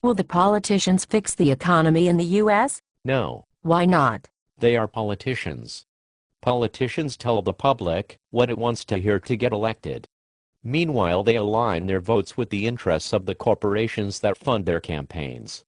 Will the politicians fix the economy in the U.S.? No. Why not? They are politicians. Politicians tell the public what it wants to hear to get elected. Meanwhile, they align their votes with the interests of the corporations that fund their campaigns.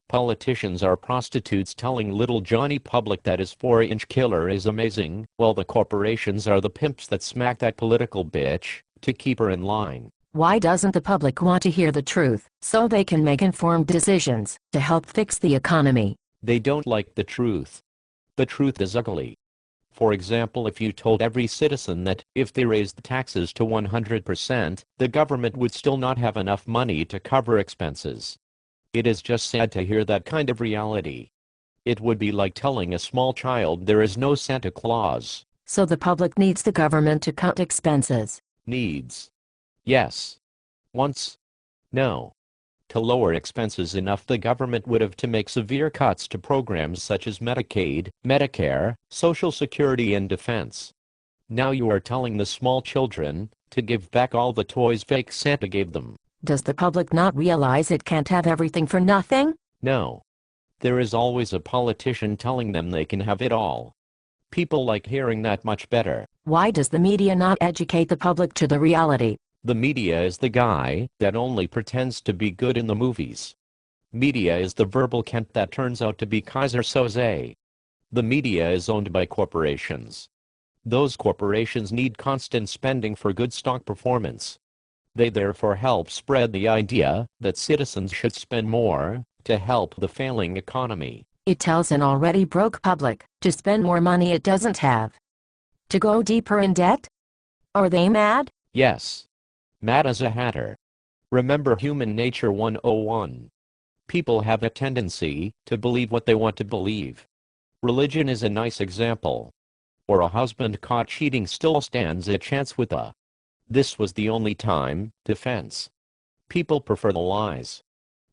Politicians are prostitutes telling little Johnny public that his 4-inch killer is amazing, while the corporations are the pimps that smack that political bitch to keep her in line. Why doesn't the public want to hear the truth, so they can make informed decisions to help fix the economy? They don't like the truth. The truth is ugly. For example, if you told every citizen that if they raised the taxes to 100%, the government would still not have enough money to cover expenses. It is just sad to hear that kind of reality. It would be like telling a small child there is no Santa Claus. So the public needs the government to cut expenses. Needs. Yes. Wants. No. To lower expenses enough, the government would have to make severe cuts to programs such as Medicaid, Medicare, Social Security and defense. Now you are telling the small children to give back all the toys fake Santa gave them. Does the public not realize it can't have everything for nothing? No. There is always a politician telling them they can have it all. People like hearing that much better. Why does the media not educate the public to the reality? The media is the guy that only pretends to be good in the movies. Media is the verbal Kent that turns out to be Kaiser Soze. The media is owned by corporations. Those corporations need constant spending for good stock performance. They therefore help spread the idea that citizens should spend more to help the failing economy. It tells an already broke public to spend more money it doesn't have. To go deeper in debt? Are they mad? Yes. Mad as a hatter. Remember Human Nature 101. People have a tendency to believe what they want to believe. Religion is a nice example. Or a husband caught cheating still stands a chance with a "this was the only time" defense. People prefer the lies.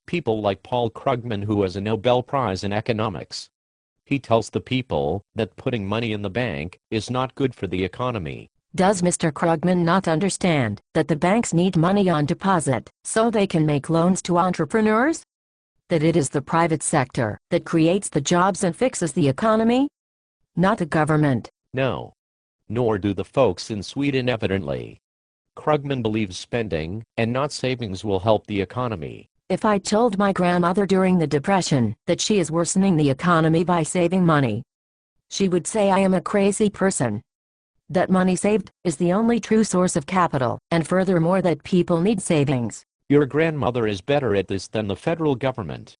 People like Paul Krugman, who has a Nobel Prize in economics. He tells the people that putting money in the bank is not good for the economy. Does Mr. Krugman not understand that the banks need money on deposit so they can make loans to entrepreneurs? That it is the private sector that creates the jobs and fixes the economy? Not the government. No. Nor do the folks in Sweden evidently. Krugman believes spending and not savings will help the economy. If I told my grandmother during the Depression that she is worsening the economy by saving money, she would say I am a crazy person. That money saved is the only true source of capital, and furthermore that people need savings. Your grandmother is better at this than the federal government.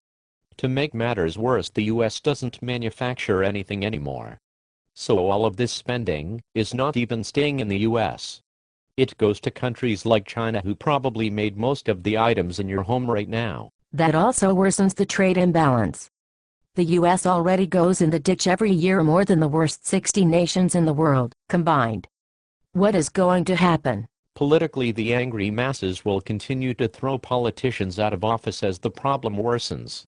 To make matters worse, the U.S. doesn't manufacture anything anymore. So all of this spending is not even staying in the U.S. It goes to countries like China, who probably made most of the items in your home right now. That also worsens the trade imbalance. The U.S. already goes in the ditch every year more than the worst 60 nations in the world combined. What is going to happen? Politically, the angry masses will continue to throw politicians out of office as the problem worsens.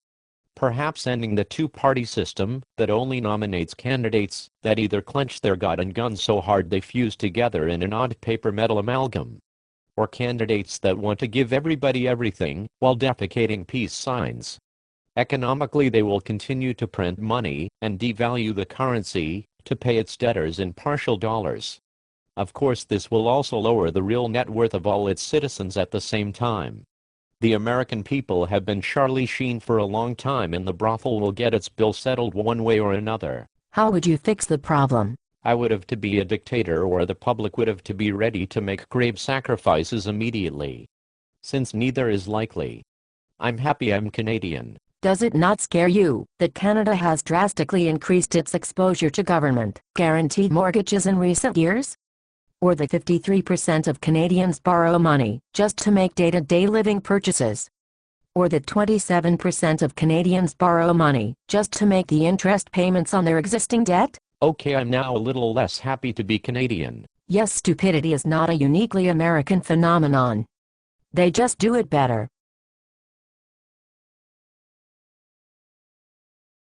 Perhaps ending the two-party system that only nominates candidates that either clench their god and gun so hard they fuse together in an odd paper-metal amalgam, or candidates that want to give everybody everything while defecating peace signs. Economically, they will continue to print money and devalue the currency to pay its debtors in partial dollars. Of course, this will also lower the real net worth of all its citizens at the same time. The American people have been Charlie Sheen for a long time, and the brothel will get its bill settled one way or another. How would you fix the problem? I would have to be a dictator, or the public would have to be ready to make grave sacrifices immediately. Since neither is likely, I'm happy I'm Canadian. Does it not scare you that Canada has drastically increased its exposure to government guaranteed mortgages in recent years? Or that 53% of Canadians borrow money just to make day-to-day living purchases? Or that 27% of Canadians borrow money just to make the interest payments on their existing debt? Okay, I'm now a little less happy to be Canadian. Yes, stupidity is not a uniquely American phenomenon. They just do it better.